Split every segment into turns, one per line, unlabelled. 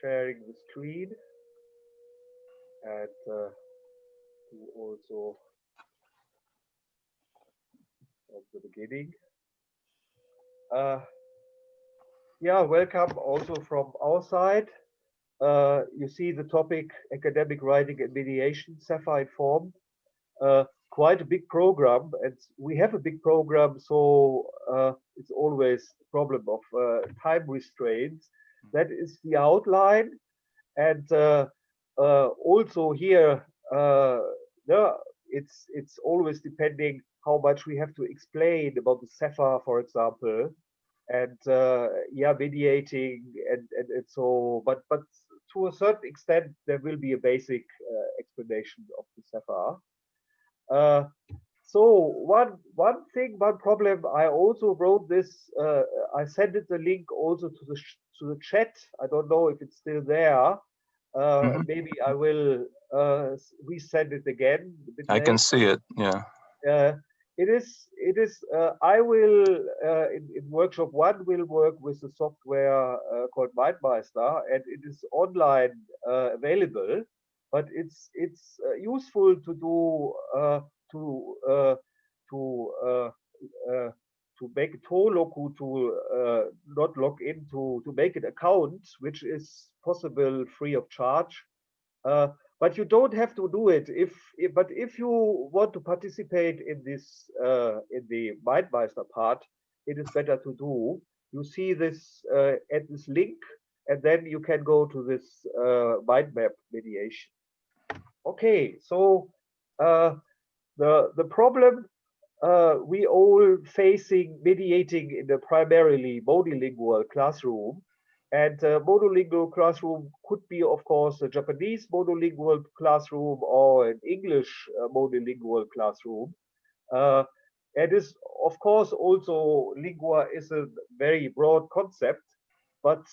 sharing the screen and do also from the beginning. Yeah, welcome also from our side. You see the topic academic writing and mediation, CEFR-Informed. Quite a big program, and we have a big program, so it's always a problem of time restraints. That is the outline, and also here, yeah, it's always depending how much we have to explain about the CEFR, for example, and yeah, mediating and so. But to a certain extent, there will be a basic explanation of the CEFR. So one problem, I also wrote this. I sent it the link also to the chat. I don't know if it's still there. Maybe I will resend it again a bit
I can see it. Yeah.
uh, it is I will in workshop one will work with the software called MindMeister, and it is online available, but it's useful to do to uh, to uh, uh, to make a Toloku, to not log in, to make an account, which is possible free of charge. Uh, but you don't have to do it but if you want to participate in this in the MindMeister part, it is better to do. You see this at this link, and then you can go to this mind map mediation. Okay, so the problem we all facing mediating in a primarily monolingual classroom. And monolingual classroom could be, of course, a Japanese monolingual classroom or an English monolingual classroom. Uh, it is, of course, also lingua is a very broad concept, but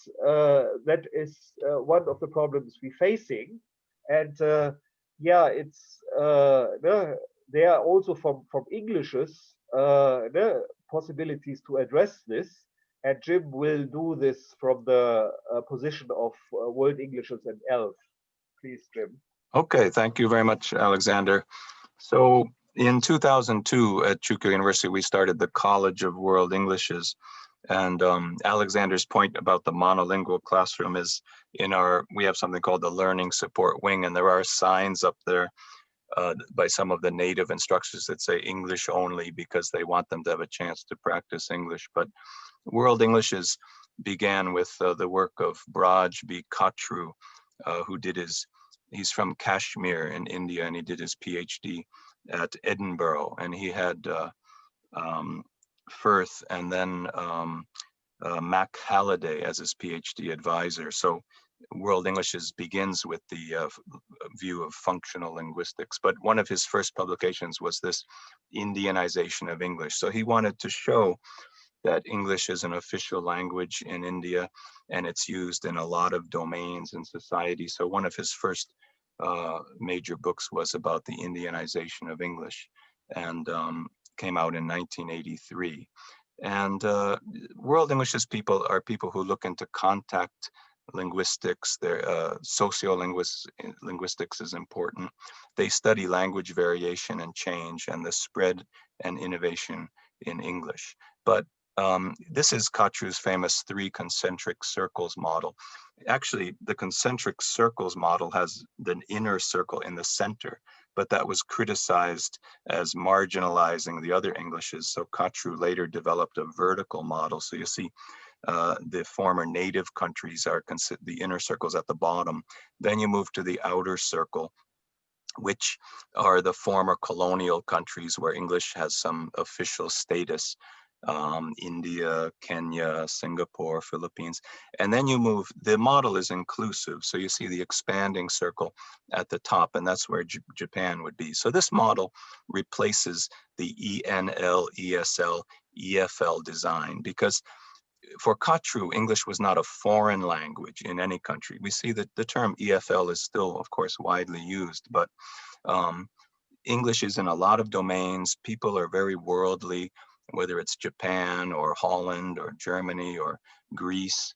that is one of the problems we're facing. And yeah, it's there are also from Englishes the possibilities to address this. And Jim will do this from the position of World Englishes and ELF. Please, Jim.
Okay, thank you very much, Alexander. So in 2002 at Chuka University, we started the College of World Englishes. And Alexander's point about the monolingual classroom is we have something called the Learning Support Wing, and there are signs up there by some of the native instructors that say English only because they want them to have a chance to practice English. But World Englishes began with the work of Braj B. Khatru, who did he's from Kashmir in India, and he did his PhD at Edinburgh, and he had Firth and then Mac Halliday as his PhD advisor. So World Englishes begins with the view of functional linguistics, but one of his first publications was this Indianization of English. So he wanted to show that English is an official language in India, and it's used in a lot of domains in society. So one of his first major books was about the Indianization of English, and came out in 1983. And World Englishes people are people who look into contact linguistics. Their sociolinguistics is important. They study language variation and change and the spread and innovation in English. But this is Khatru's famous 3 concentric circles model. Actually, the concentric circles model has the inner circle in the center, but that was criticized as marginalizing the other Englishes. So Khatru later developed a vertical model. So you see the former native countries are the inner circles at the bottom. Then you move to the outer circle, which are the former colonial countries where English has some official status. India, Kenya, Singapore, Philippines. And then you move, the model is inclusive. So you see the expanding circle at the top, and that's where Japan would be. So this model replaces the ENL, ESL, EFL design, because for Khatru, English was not a foreign language in any country. We see that the term EFL is still, of course, widely used, but English is in a lot of domains. People are very worldly, whether it's Japan or Holland or Germany or Greece.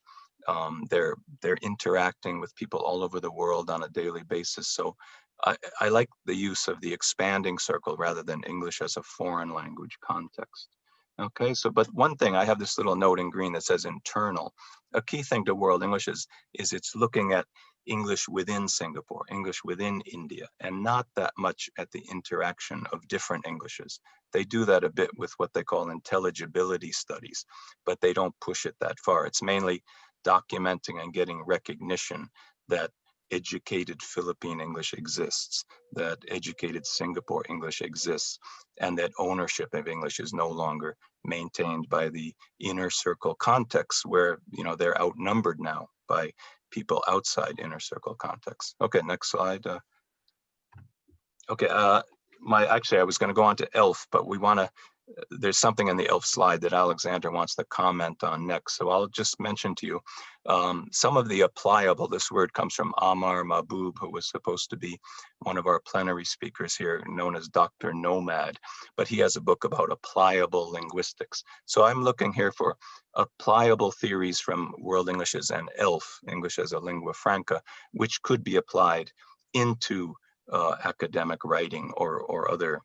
They're interacting with people all over the world on a daily basis. So I like the use of the expanding circle rather than English as a foreign language context. Okay, so but one thing, I have this little note in green that says internal. A key thing to World English is it's looking at English within Singapore, English within India, and not that much at the interaction of different Englishes. They do that a bit with what they call intelligibility studies, but they don't push it that far. It's mainly documenting and getting recognition that educated Philippine English exists, that educated Singapore English exists, and that ownership of English is no longer maintained by the inner circle context where, you know, they're outnumbered now by people outside inner circle context. Okay, next slide. Okay, actually I was going to go on to ELF, but we want to, there's something in the ELF slide that Alexander wants to comment on next. So I'll just mention to you some of the applicable, this word comes from Amar Mahbub, who was supposed to be one of our plenary speakers here, known as Dr. Nomad, but he has a book about applicable linguistics. So I'm looking here for applicable theories from World Englishes and ELF, English as a lingua franca, which could be applied into academic writing or other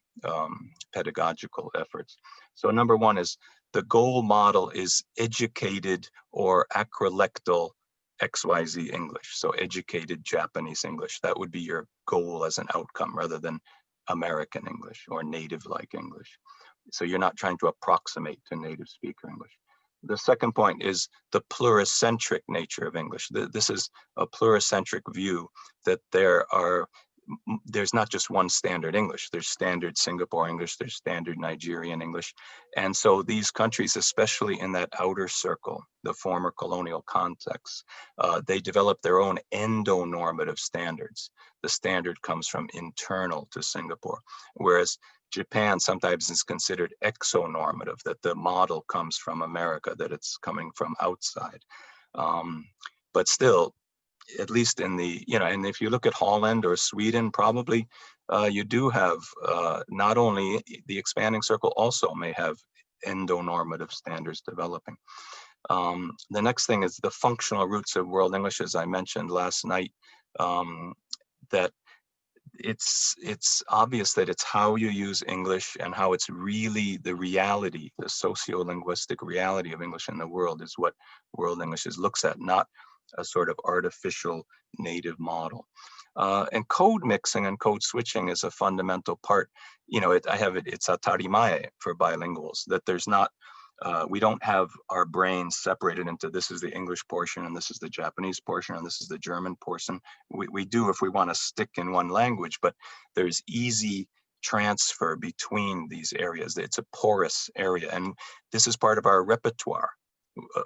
pedagogical efforts. So number one is the goal model is educated or acrolectal XYZ English. So educated Japanese English. That would be your goal as an outcome rather than American English or native-like English. So you're not trying to approximate to native speaker English. The second point is the pluricentric nature of English. This is a pluricentric view that there's not just one standard English. There's standard Singapore English, there's standard Nigerian English. And so these countries, especially in that outer circle, the former colonial context, they develop their own endonormative standards. The standard comes from internal to Singapore, whereas Japan sometimes is considered exonormative, that the model comes from America, that it's coming from outside. But still, at least in the, you know, and if you look at Holland or Sweden, probably you do have not only the expanding circle also may have endonormative standards developing. The next thing is the functional roots of World English, as I mentioned last night, that it's obvious that it's how you use English and how it's really the reality, the sociolinguistic reality of English in the world is what World English looks at, not a sort of artificial native model. And code mixing and code switching is a fundamental part. You know, it's atarimae for bilinguals, that there's not, we don't have our brains separated into this is the English portion and this is the Japanese portion and this is the German portion. We do if we want to stick in one language, but there's easy transfer between these areas. It's a porous area, and this is part of our repertoire.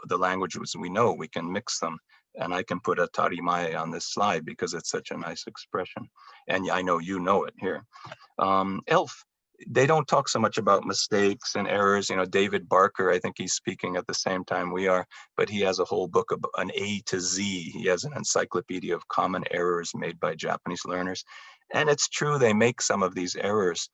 The languages we know, we can mix them. And I can put a tarimae on this slide because it's such a nice expression. And I know you know it here. ELF, they don't talk so much about mistakes and errors. You know, David Barker, I think he's speaking at the same time we are, but he has a whole book of an A to Z. He has an encyclopedia of common errors made by Japanese learners. And it's true, they make some of these errors.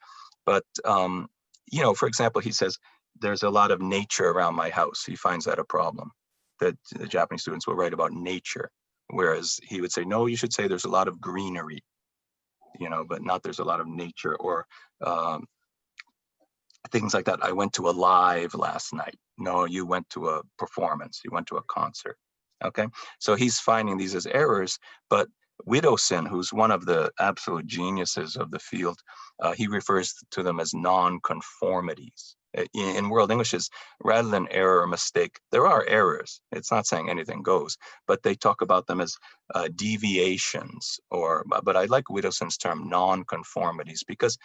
But, you know, for example, he says, there's a lot of nature around my house. He finds that a problem, that the Japanese students will write about nature, whereas he would say, no, you should say there's a lot of greenery, you know, but not there's a lot of nature, or things like that. I went to a live last night. No, you went to a performance, you went to a concert. Okay, so he's finding these as errors, but Widdowson, who's one of the absolute geniuses of the field, he refers to them as non-conformities. In World Englishes, rather than error or mistake, there are errors. It's not saying anything goes, but they talk about them as deviations, but I like Widdowson's term non-conformities, because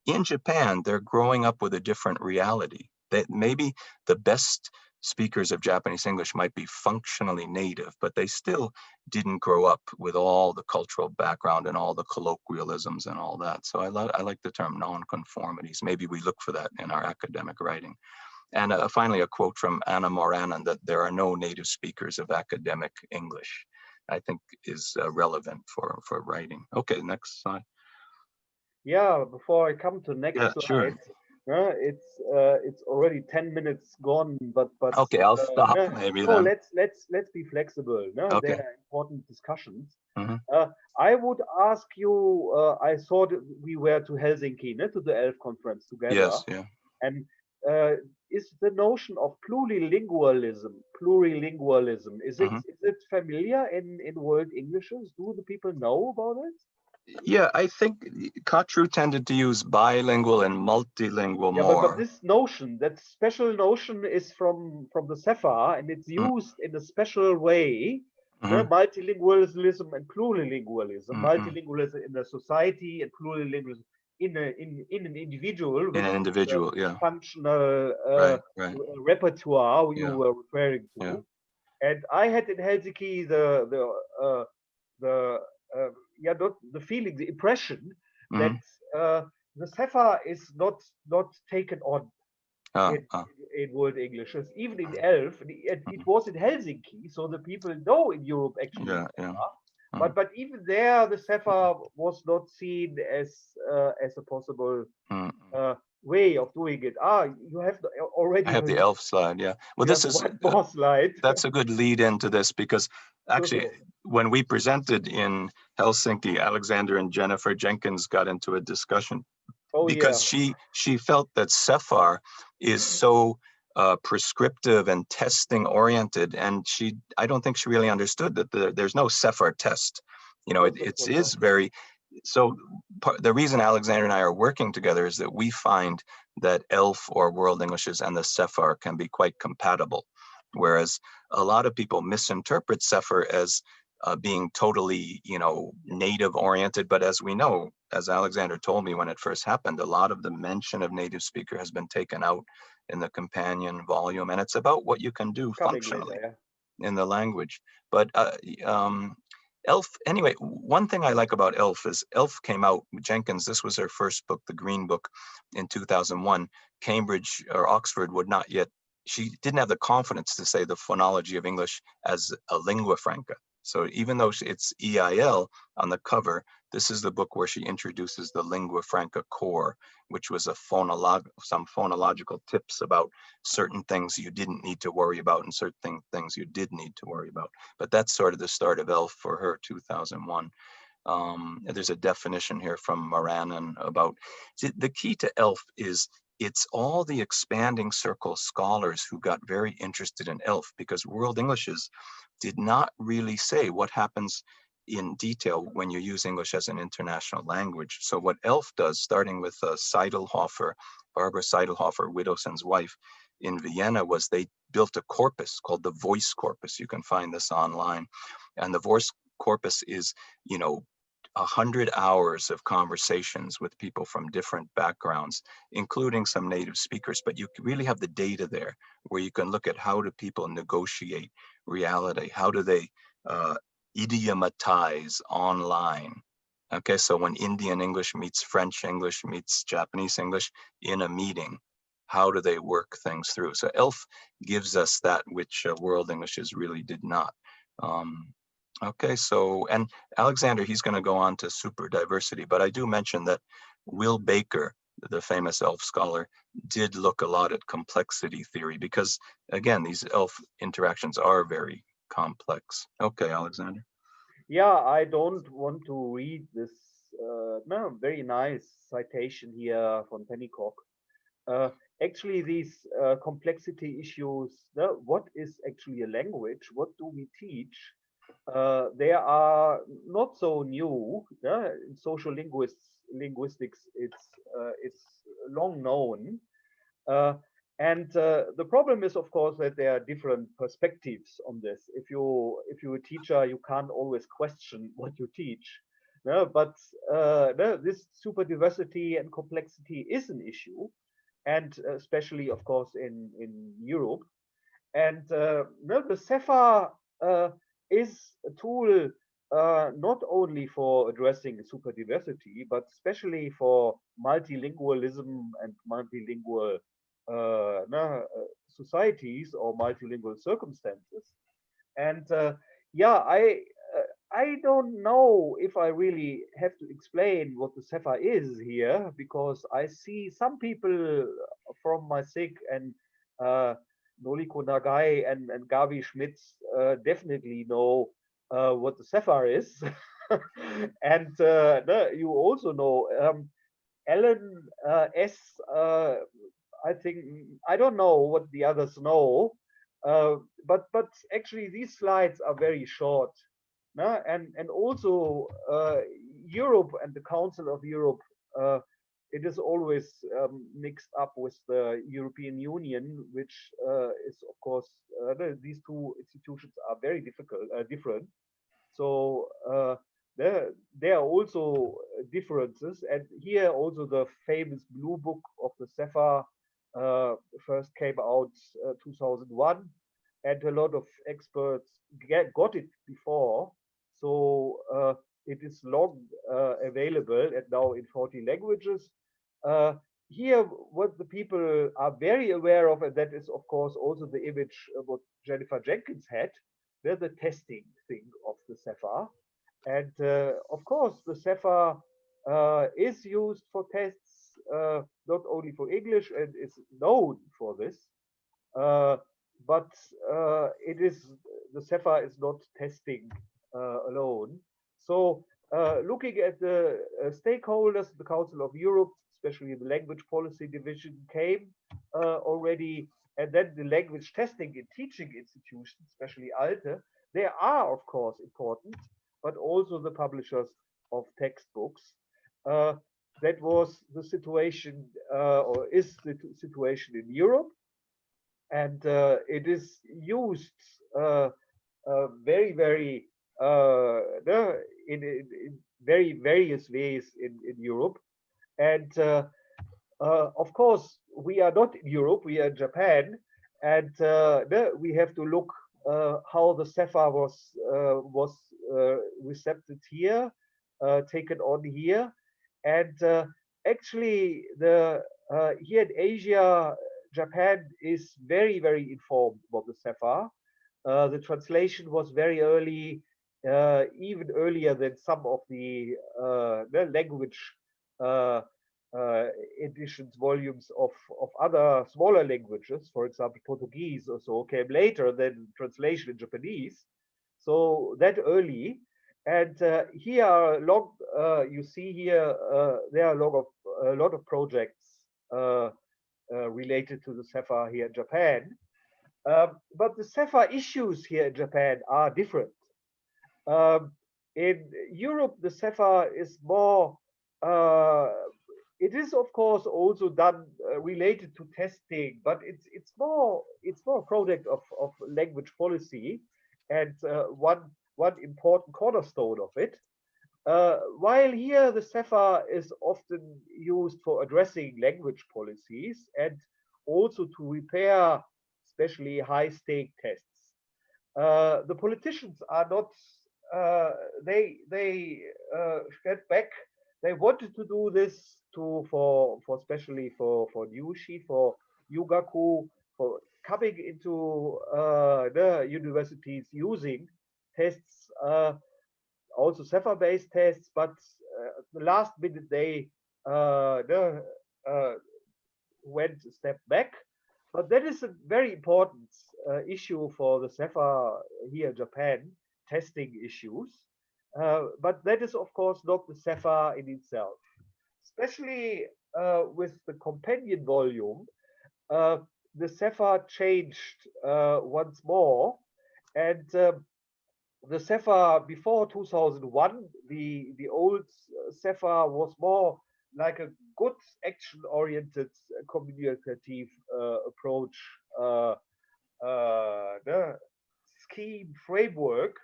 in Japan, they're growing up with a different reality. That maybe the best speakers of Japanese English might be functionally native, but they still didn't grow up with all the cultural background and all the colloquialisms and all that. So I like the term non-conformities. Maybe we look for that in our academic writing. And finally, a quote from Anna Moranen, that there are no native speakers of academic English, I think is relevant for writing. Okay, next slide.
Yeah, before I come to next slide,
Sure.
It's already 10 minutes gone, but
Okay, I'll stop
no,
maybe
no,
then.
let's be flexible. No, there
Okay.
are important discussions.
Hmm.
I would ask you. I thought we were to Helsinki, no, to the ELF conference together,
Yes, yeah.
and is the notion of plurilingualism,
Hmm.
is it familiar in World Englishes? Do the people know about it?
Yeah, I think Kotru tended to use bilingual and multilingual
Yeah, but
more.
this notion, that special notion, is from the CEFR, and it's used in a special way.
Mm-hmm.
Multilingualism and plurilingualism.
Mm-hmm.
Multilingualism in a society and plurilingualism in an individual
In
with
an
this
individual, yeah.
functional
Right, right.
repertoire you
Yeah,
were referring
yeah.
to. And I had in Helsinki the yeah, not the feeling, the impression that
Mm-hmm.
the CEFR is not taken on
Ah,
in,
ah.
in World English. Even in ELF, it was in Helsinki, so the people know in Europe actually
Yeah, yeah.
CEFR.
Mm,
But even there, the CEFR was not seen as a possible
mm.
uh, way of doing it. You have
I
already
have the elf slide, yeah. Well,
you
this
have
is
one more slide.
that's a good lead into this because actually,
Okay.
when we presented in Helsinki, Alexander and Jennifer Jenkins got into a discussion
Oh yeah,
because she felt that CEFR is so prescriptive and testing oriented, and I don't think she really understood that there's no CEFR test. You know,
no,
it
that's
is
not.
very so. The reason Alexander and I are working together is that we find that ELF or World Englishes and the CEFR can be quite compatible, whereas a lot of people misinterpret CEFR as being totally, native oriented. But as we know, as Alexander told me when it first happened, a lot of the mention of native speaker has been taken out in the companion volume, and it's about what you can do
It's coming later.
functionally
Yeah.
in the language. But ELF, anyway, one thing I like about ELF is ELF came out, Jenkins, this was her first book, the Green Book, in 2001. Cambridge or Oxford would not yet, she didn't have the confidence to say the phonology of English as a lingua franca. So even though it's EIL on the cover, this is the book where she introduces the lingua franca core, which was some phonological tips about certain things you didn't need to worry about and certain things you did need to worry about. But that's sort of the start of ELF for her, 2001. There's a definition here from Moranen about the key to ELF is it's all the expanding circle scholars who got very interested in ELF because World Englishes did not really say what happens in detail when you use English as an international language. So what ELF does, starting with Seidelhofer, Barbara Seidelhofer, Widowson's wife in Vienna, was they built a corpus called the voice corpus. You can find this online. And the voice corpus is, 100 hours of conversations with people from different backgrounds, including some native speakers, but you really have the data there where you can look at how do people negotiate reality, how do they idiomatize online. Okay, so when Indian English meets French English meets Japanese English in a meeting, how do they work things through? So ELF gives us that which World Englishes really did not. Okay, so, and Alexander, he's going to go on to super diversity, but I do mention that Will Baker, the famous ELF scholar, did look a lot at complexity theory because, again, these ELF interactions are very complex. Okay, Alexander.
Yeah, I don't want to read this no, very nice citation here from Pennycock. Uh, Actually, these complexity issues, what is actually a language? What do we teach? They are not so new. In social linguistics, it's long known. Uh, and the problem is, of course, that there are different perspectives on this. If you're a teacher, you can't always question what you teach. No, but no, this super diversity and complexity is an issue, and especially, of course, in Europe. And no, the CEFR is a tool not only for addressing super diversity, but especially for multilingualism and multilingual societies or multilingual circumstances. And yeah, I don't know if I really have to explain what the CEFR is here, because I see some people from my SIG and Noliko Nagai and Gabi Schmitz definitely know what the CEFR is. And you also know Ellen S. I think I don't know what the others know, but actually these slides are very short. And also Europe and the Council of Europe, it is always mixed up with the European Union, which is of course these two institutions are very different. So there are also differences, and here also the famous Blue Book of the CEFR first came out 2001, and a lot of experts got it before. So it is long available and now in 40 languages. Here, what the people are very aware of, and that is, of course, also the image what Jennifer Jenkins had, they're the testing thing of the CEFR. And of course, the CEFR is used for tests, not only for English, and is known for this. But it is the CEFR is not testing alone. So looking at the stakeholders, the Council of Europe, especially the language policy division, came already, and then the language testing and teaching institutions, especially ALTE, they are of course important, but also the publishers of textbooks. That was the situation, or is the situation in Europe, and it is used very in very various ways in Europe. And of course, we are not in Europe, we are in Japan, and we have to look how the CEFR was recepted here, taken on here. And actually, here in Asia, Japan is very informed about the CEFR. The translation was very early, even earlier than some of the language editions, volumes of other smaller languages. For example, Portuguese or so came later than translation in Japanese. So that early. And here are long, you see here, there are a lot of projects related to the CEFR here in Japan. But the CEFR issues here in Japan are different. In Europe, the CEFR is more, it is of course also done related to testing, but it's more a project of language policy, and one important cornerstone of it. While here the CEFR is often used for addressing language policies and also to repair especially high-stake tests. The politicians are not, they stepped back. They wanted to do this for especially for Nyushi, for Yugaku, for coming into the universities using tests, also CEFR-based tests, but the last minute they went a step back. But that is a very important issue for the CEFR here in Japan, testing issues. But that is, of course, not the CEFR in itself. Especially with the companion volume, the CEFR changed once more. And the CEFR before 2001, the old CEFR was more like a good action-oriented communicative approach, the scheme framework.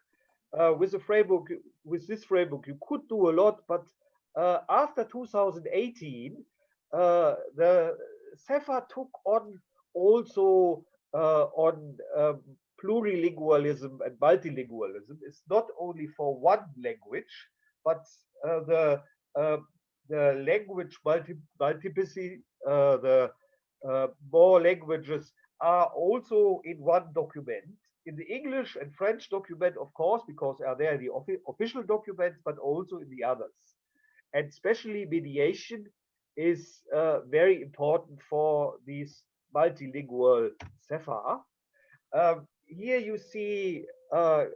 With this framework, you could do a lot, but after 2018, the CEFR took on also on plurilingualism and multilingualism. It's not only for one language, but the language multiplicity, the more languages are also in one document. in the English and French document, of course, because they are the official documents, but also in the others. And especially mediation is very important for these multilingual CEFR. Here you see how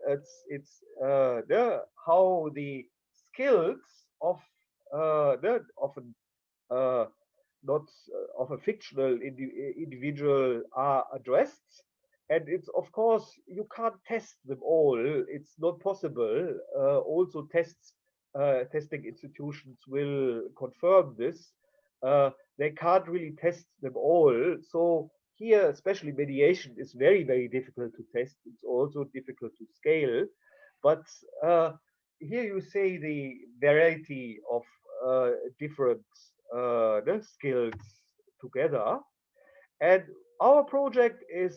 the skills of often not of a fictional individual are addressed, and it's of course you can't test them all. It's not possible. Also, testing institutions will confirm this. They can't really test them all. So here, especially mediation is very difficult to test. It's also difficult to scale. But here you say the variety of different the skills together. And our project is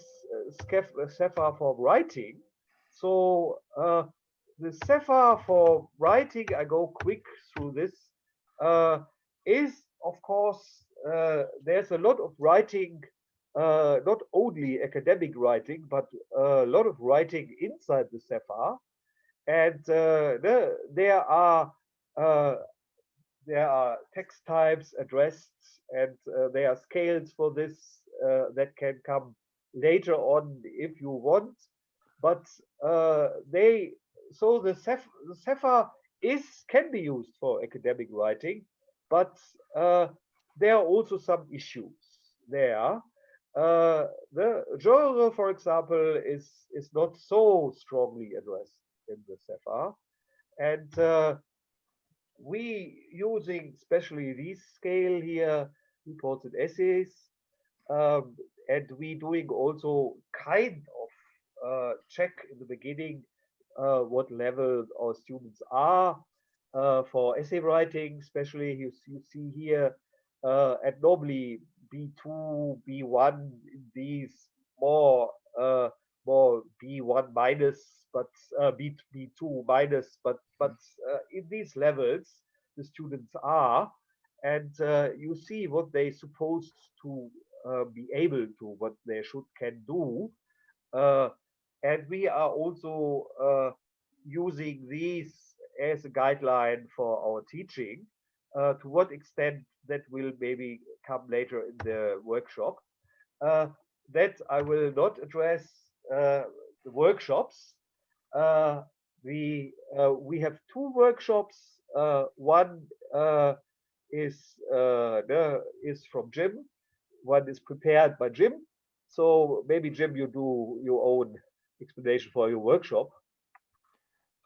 CEFR for writing. So the CEFR for writing, I go quick through this, is of course, there's a lot of writing, not only academic writing, but a lot of writing inside the CEFR. And uh, there are text types addressed, and there are scales for this that can come later on if you want. But the CEFR can be used for academic writing, but there are also some issues there. The genre, for example, is not so strongly addressed in the CEFR, and we using especially this scale here, reports and essays, and we doing also kind of check in the beginning what level our students are for essay writing, especially you see here, and normally B2, B1 in these more more B1 minus, but B2 minus, but in these levels the students are, and you see what they supposed to be able to, what they can do, uh, and we are also using these as a guideline for our teaching. To what extent that will maybe come later in the workshop. Uh, that I will not address the workshops. Uh, we have two workshops. One is from Jim. One is prepared by Jim. So maybe Jim, you do your own explanation for your workshop.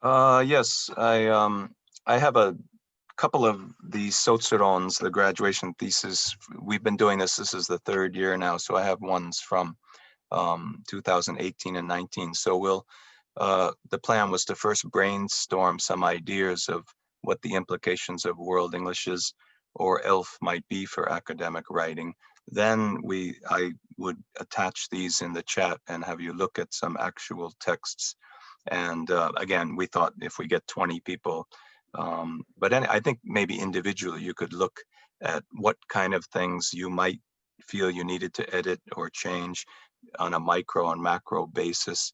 Yes, I have a couple of these Socerons, the graduation thesis. We've been doing this. This is the third year now, so I have ones from 2018 and 19. So the plan was to first brainstorm some ideas of what the implications of World Englishes or ELF might be for academic writing. Then I would attach these in the chat and have you look at some actual texts. And again, we thought if we get 20 people, but I think maybe individually you could look at what kind of things you might feel you needed to edit or change on a micro and macro basis.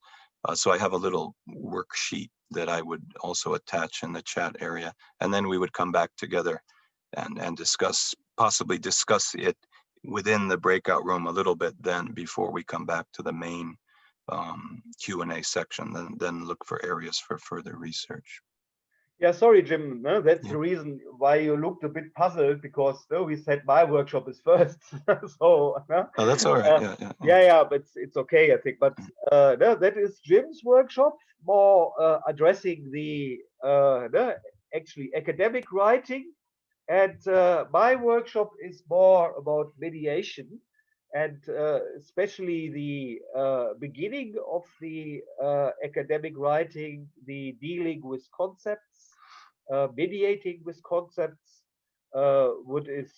So I have a little worksheet that I would also attach in the chat area, and then we would come back together and possibly discuss it within the breakout room a little bit then before we come back to the main Q&A section, then look for areas for further research.
Yeah, sorry, Jim. No, that's the reason why you looked a bit puzzled, because we said my workshop is first. So
oh, that's all right.
Yeah, but it's okay, I think. But no, that is Jim's workshop, more addressing the actually academic writing, and my workshop is more about mediation, and especially the beginning of the academic writing, the dealing with concepts, mediating with concepts, what is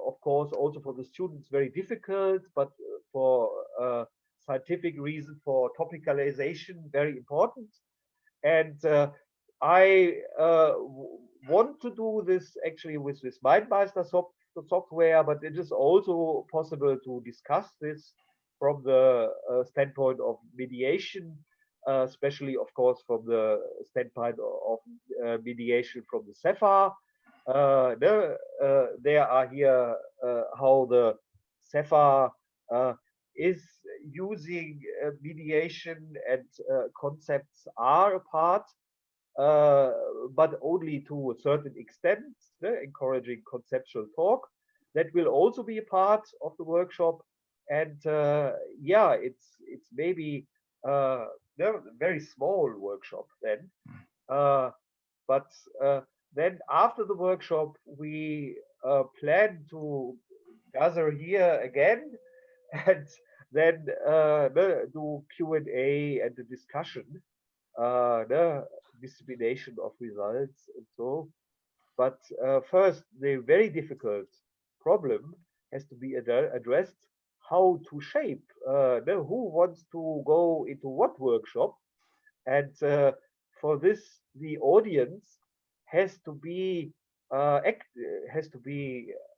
of course also for the students very difficult, but for scientific reason, for topicalization, very important. And I want to do this actually with this MindMeister software, but it is also possible to discuss this from the standpoint of mediation. especially, of course, from the standpoint of mediation from the CEFR. There are here how the CEFR is using mediation, and concepts are a part, but only to a certain extent, encouraging conceptual talk. That will also be a part of the workshop. And yeah, it's maybe a very small workshop then. But then after the workshop, we plan to gather here again and then do Q&A and the discussion, the dissemination of results and so. But first, the very difficult problem has to be addressed: how to shape who wants to go into what workshop. And for this, the audience has to be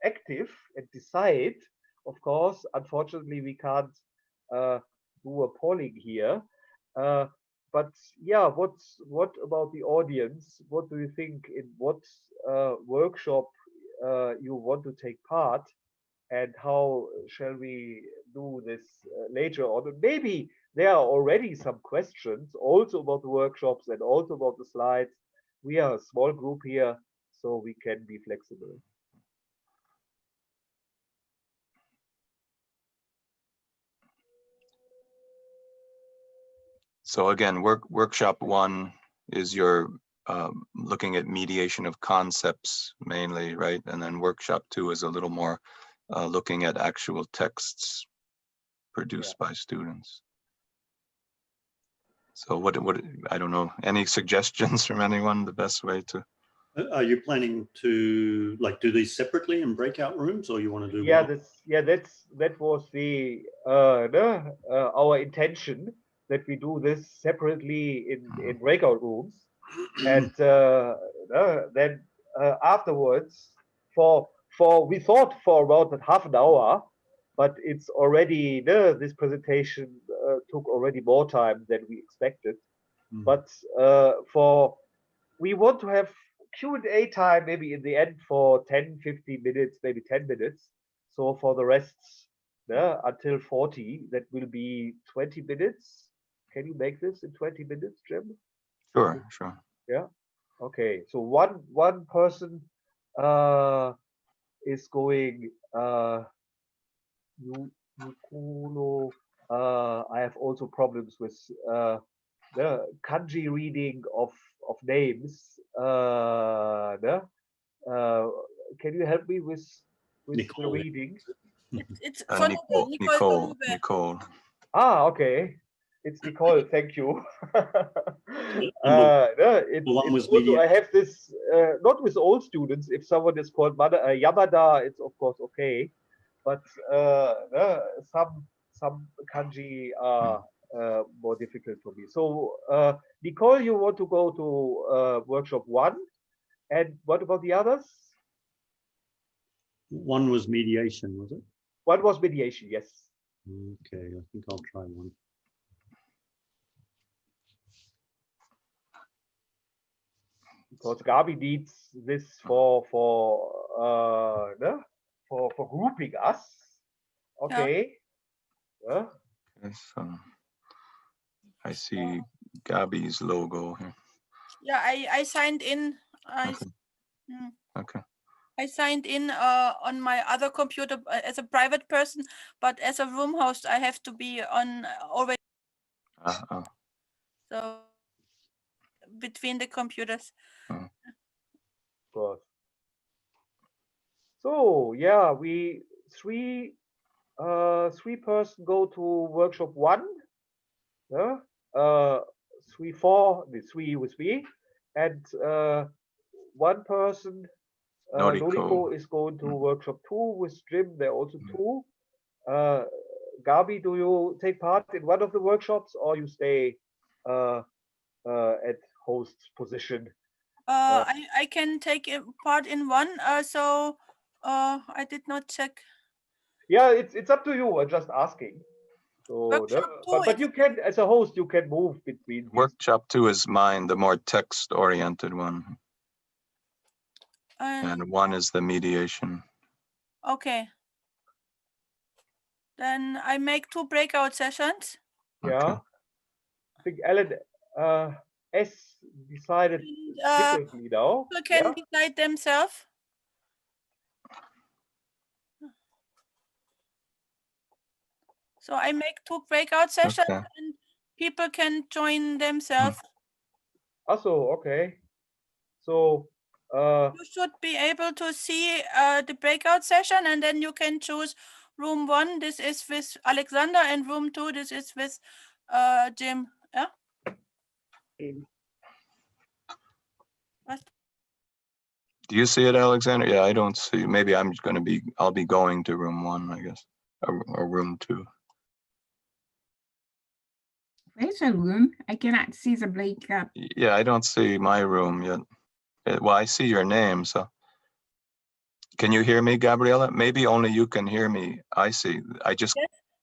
active and decide. Of course, unfortunately, we can't do a polling here. But yeah, what about the audience? What do you think? In what workshop you want to take part, and how shall we do this later on? And maybe there are already some questions also about the workshops and also about the slides. We are a small group here, so we can be flexible.
So again, workshop 1 is your looking at mediation of concepts mainly, right? And then workshop 2 is a little more looking at actual texts produced by students. So what I don't know, any suggestions from anyone, the best way to?
Are you planning to like do these separately in breakout rooms, or you want to do
Yeah,
one?
that was the our intention, that we do this separately in breakout rooms, and then afterwards, we thought for about half an hour, but it's already this presentation took already more time than we expected. But we want to have Q&A time maybe in the end for 10, 15 minutes, maybe 10 minutes. So for the rest, until 40, that will be 20 minutes. Can you make this in 20 minutes, Jim?
Sure.
Yeah. Okay. So one person is going. Nukulo. I have also problems with the kanji reading of names. Can you help me with the reading?
It's
Nicole.
Ah, okay. It's Nicole. Thank you. I have this not with all students. If someone is called Yamada, it's of course okay, but some kanji are more difficult for me. So Nicole, you want to go to workshop 1, and what about the others?
1 was mediation, was it?
1 was mediation, yes.
Okay, I think I'll try 1.
Because Gabi needs this for grouping us. Okay. Yeah.
Yes, I see Gabi's logo here.
Yeah, I signed in.
Okay.
I signed in on my other computer as a private person, but as a room host, I have to be on always. So between the computers.
Of course. So yeah, we three person go to workshop 1. Yeah. 3, 4, the 3 with me, and 1 person. Noriko is going to workshop 2 with Jim. There are also 2. Gabi, do you take part in one of the workshops, or you stay at host position?
I can take part in 1. So I did not check.
Yeah, it's up to you. I'm just asking. So,
Workshop two
but you can, as a host, you can move between these.
Workshop 2 is mine, the more text-oriented one, and 1 is the mediation.
Okay. Then I make 2 breakout sessions.
Yeah.
Okay.
I think Alan S decided differently now.
People can decide themselves. So I make 2 breakout sessions
Okay.
and people can join themselves.
Also, okay. So
You should be able to see the breakout session, and then you can choose room 1. This is with Alexander, and room 2. This is with Jim. Yeah. What?
Do you see it, Alexander? Yeah, I don't see. Maybe I'll be going to room 1, I guess, or room 2.
Where's a room? I cannot see the breakout.
Yeah, I don't see my room yet. Well, I see your name, so. Can you hear me, Gabriella? Maybe only you can hear me. I see.
Yes.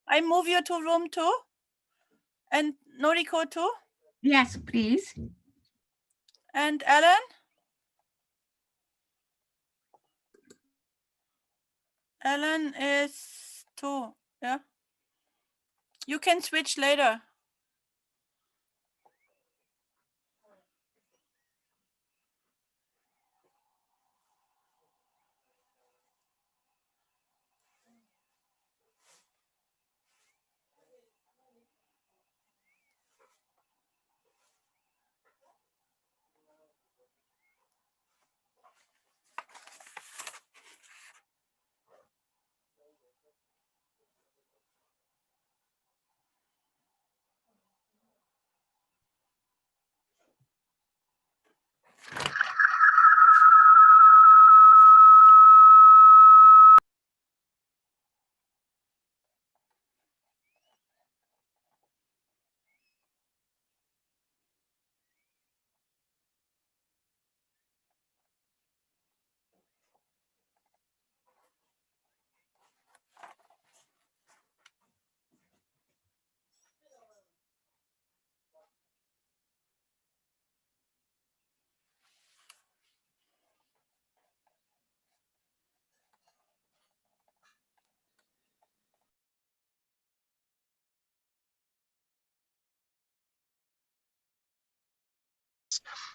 I move you to room 2 and Noriko too.
Yes, please.
And Alan? Alan is 2, yeah? You can switch later.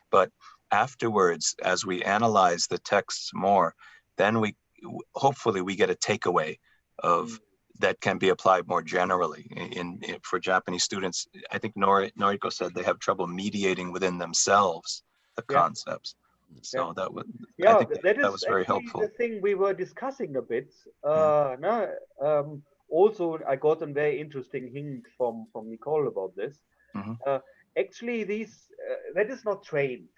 But afterwards, as we analyze the texts more, then hopefully we get a takeaway of that can be applied more generally for Japanese students. I think Noriko said they have trouble mediating within themselves the concepts. So that was, I think that was very helpful.
The thing we were discussing a bit. Also, I got a very interesting hint from Nicole about this. Actually, that is not trained.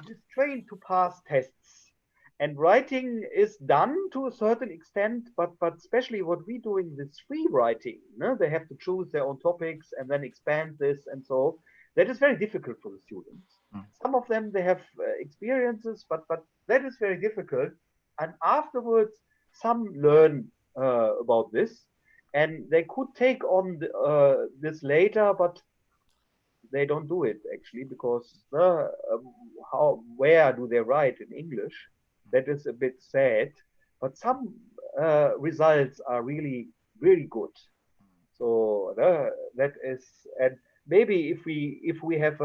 It is trained to pass tests, and writing is done to a certain extent. But especially what we're doing with free writing, they have to choose their own topics and then expand this, and so that is very difficult for the students. Some of them they have experiences, but that is very difficult. And afterwards, some learn about this, and they could take on this later, but they don't do it actually because where do they write in English? That is a bit sad. But some results are really good. So that is, and maybe if we have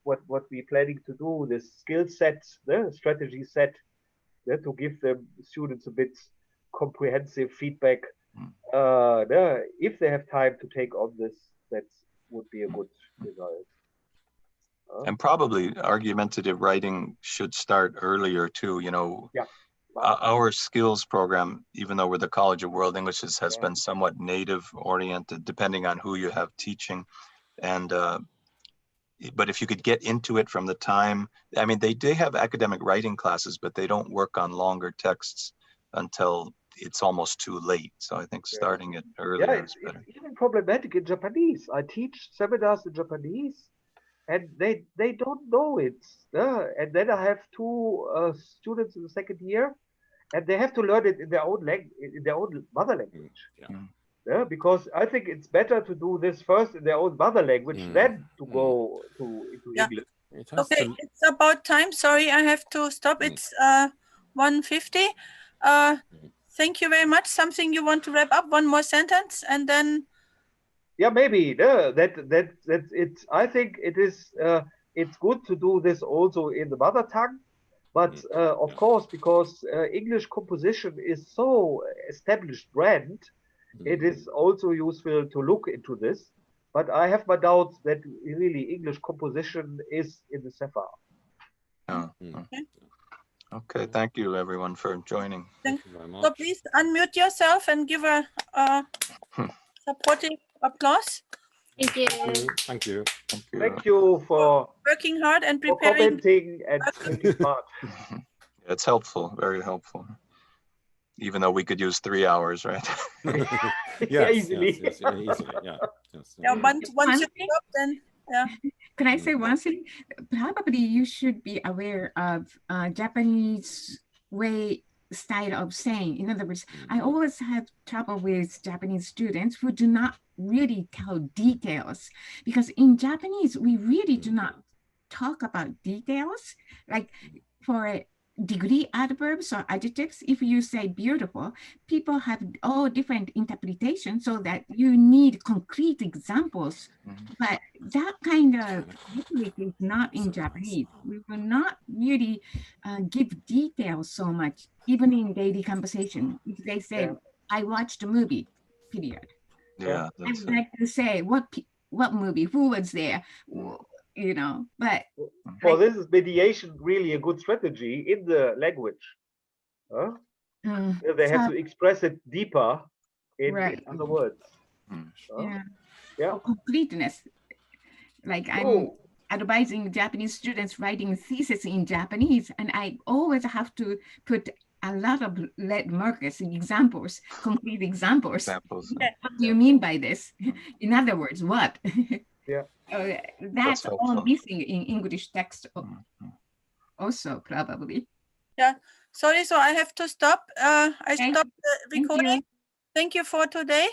what we're planning to do, this skill set, the strategy set, to give the students a bit comprehensive feedback. If they have time to take on this, that would be a good result.
And probably argumentative writing should start earlier too. Our skills program, even though we're the College of World Englishes, has been somewhat native oriented, depending on who you have teaching. And but if you could get into it from the time, I mean, they do have academic writing classes, but they don't work on longer texts until it's almost too late. So I think starting it earlier is better.
It's even problematic in Japanese. I teach seminars in Japanese, and they don't know it. And then I have 2 students in the second year, and they have to learn it in their own language, in their own mother language. Yeah, because I think it's better to do this first in their own mother language than to go into
Yeah.
English.
It has
Okay,
to,
it's about time. Sorry, I have to stop. It's 1:50. Thank you very much. Something you want to wrap up? One more sentence, and then
Yeah, maybe that's it. I think it is it's good to do this also in the mother tongue, but of course, because English composition is so established brand, it is also useful to look into this. But I have my doubts that really English composition is in the CEFR.
Okay, thank you everyone for joining.
thank you very much.
so please unmute yourself and give a supportive applause.
Thank you.
Thank you.
Thank you.
Thank you for
Working hard and
for
preparing.
commenting and taking part.
It's helpful, very helpful. Even though we could use 3 hours, right?
Yes,
easily.
yes, easily. Yeah. Yes,
Yeah, once you stop, then yeah.
Can I say one thing? Probably you should be aware of Japanese style of saying. In other words, I always have trouble with Japanese students who do not really tell details, because in Japanese, we really do not talk about details. Like for degree adverbs or adjectives, if you say beautiful, people have all different interpretations, so that you need concrete examples. But that kind of rhetoric is not in Japanese. We will not really give details so much, even in daily conversation. If they say, I watched a movie, period.
Yeah,
I
that's
would
it.
like to say, what movie, who was there, you know, but
For this is mediation really a good strategy in the language. Huh? They have to express it deeper in other words.
For completeness. Like I'm advising Japanese students writing thesis in Japanese, and I always have to put a lot of lead markers, examples, concrete examples. What do you mean by this? In other words, what?
Yeah.
That's all missing in English text also, probably.
Yeah, sorry, so I have to stop. I stopped the recording. Thank you for today.